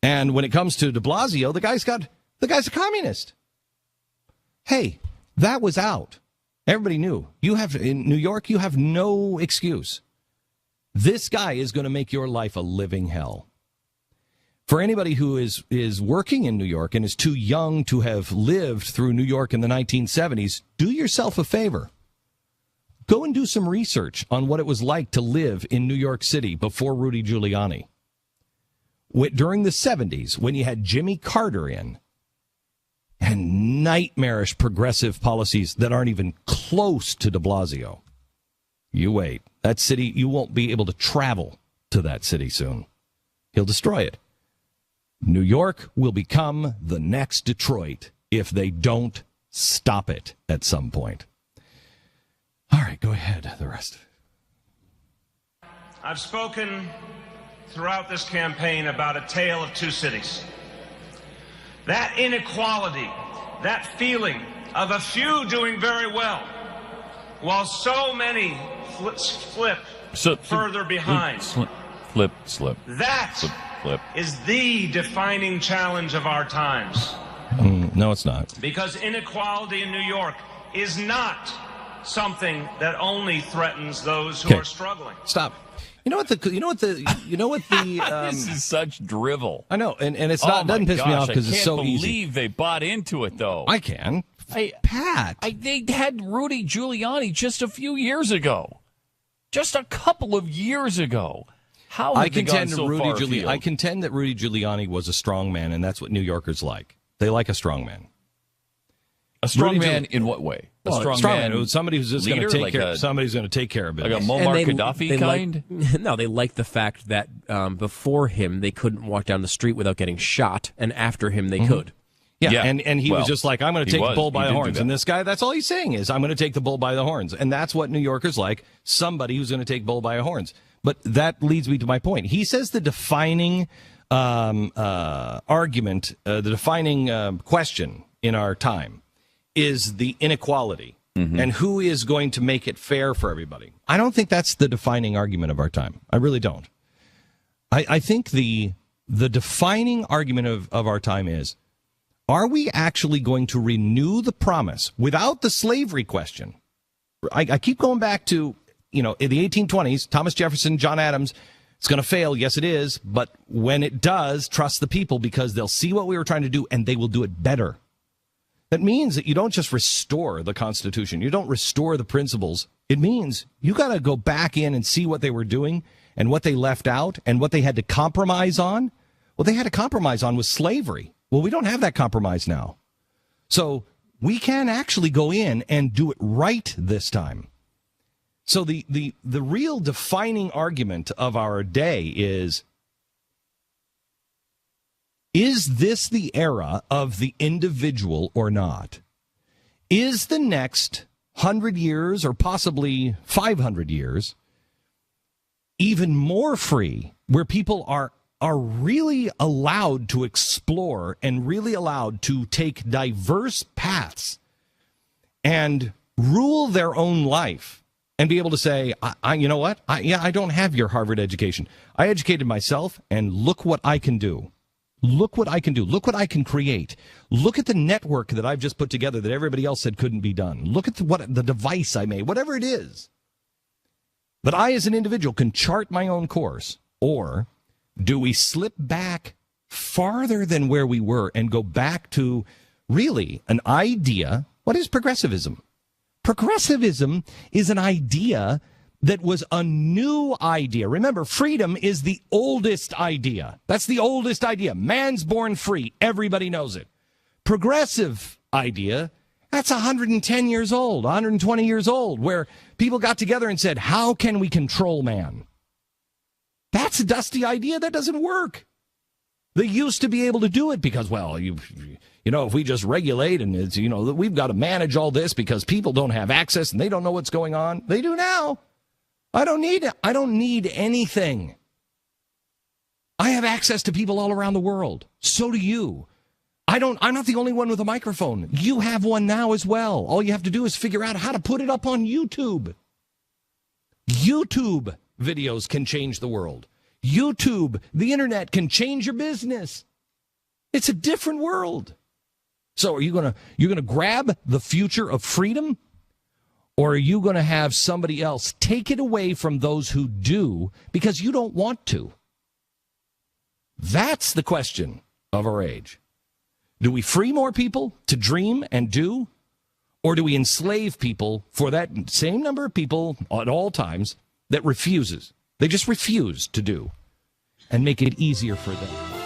And when it comes to de Blasio, the guy's a communist. Hey, that was out. Everybody knew. In New York, you have no excuse. This guy is going to make your life a living hell. For anybody who is working in New York and is too young to have lived through New York in the 1970s, do yourself a favor. Go and do some research on what it was like to live in New York City before Rudy Giuliani. During the 70s, when you had Jimmy Carter in, and nightmarish progressive policies that aren't even close to de Blasio. You wait. That city, you won't be able to travel to that city soon. He'll destroy it. New York will become the next Detroit if they don't stop it at some point. All right, go ahead, the rest. I've spoken throughout this campaign about a tale of two cities. That inequality, that feeling of a few doing very well, while so many flip further behind. Flip. That is the defining challenge of our times. No, it's not. Because inequality in New York is not something that only threatens those who are struggling. Stop. You know what the this is such drivel. I know, and it's not doesn't piss me off because it's so easy. I can't believe they bought into it though. I can. Pat. They had Rudy Giuliani just a few years ago. Just a couple of years ago. How have they gone so far afield? I contend that Rudy Giuliani was a strong man, and that's what New Yorkers like. They like a strong man. A strong man in what way? A strong man, somebody who's just going to take care. Somebody's going to take care of it. Like a Muammar Gaddafi kind. No, they like the fact that before him they couldn't walk down the street without getting shot, and after him they could. Yeah, and he was just like, I'm going to take the bull by the horns. And this guy, that's all he's saying is, I'm going to take the bull by the horns. And that's what New Yorkers like, somebody who's going to take bull by the horns. But that leads me to my point. He says the defining argument, the defining question in our time is the inequality and who is going to make it fair for everybody. I don't think that's the defining argument of our time. I really don't. I think the defining argument of our time is, are we actually going to renew the promise without the slavery question? I keep going back to, in the 1820s, Thomas Jefferson, John Adams, it's going to fail. Yes, it is. But when it does, trust the people because they'll see what we were trying to do and they will do it better. That means that you don't just restore the Constitution. You don't restore the principles. It means you got to go back in and see what they were doing and what they left out and what they had to compromise on. Well, they had to compromise on was slavery. Well, we don't have that compromise now. So we can actually go in and do it right this time. So the real defining argument of our day is this the era of the individual or not? Is the next 100 years or possibly 500 years even more free, where people are really allowed to explore and really allowed to take diverse paths and rule their own life and be able to say, you know what? I don't have your Harvard education. I educated myself, and look what I can do. Look what I can do. Look what I can create. Look at the network that I've just put together that everybody else said couldn't be done. Look at the device I made, whatever it is. But I, as an individual, can chart my own course. Or do we slip back farther than where we were and go back to really an idea? What is progressivism? Progressivism is an idea that was a new idea. Remember, freedom is the oldest idea. That's the oldest idea. Man's born free. Everybody knows it. Progressive idea, that's 110 years old, 120 years old, where people got together and said, how can we control man? That's a dusty idea. That doesn't work. They used to be able to do it because, well, if we just regulate and it's, we've got to manage all this because people don't have access and they don't know what's going on. They do now. I don't need anything. I have access to people all around the world. So do you. I'm not the only one with a microphone. You have one now as well. All you have to do is figure out how to put it up on YouTube. YouTube videos can change the world. YouTube, the internet, can change your business. It's a different world. So are you're going to grab the future of freedom, or are you going to have somebody else take it away from those who do because you don't want to? That's the question of our age. Do we free more people to dream and do, or do we enslave people for that same number of people at all times that refuses? They just refuse to do and make it easier for them.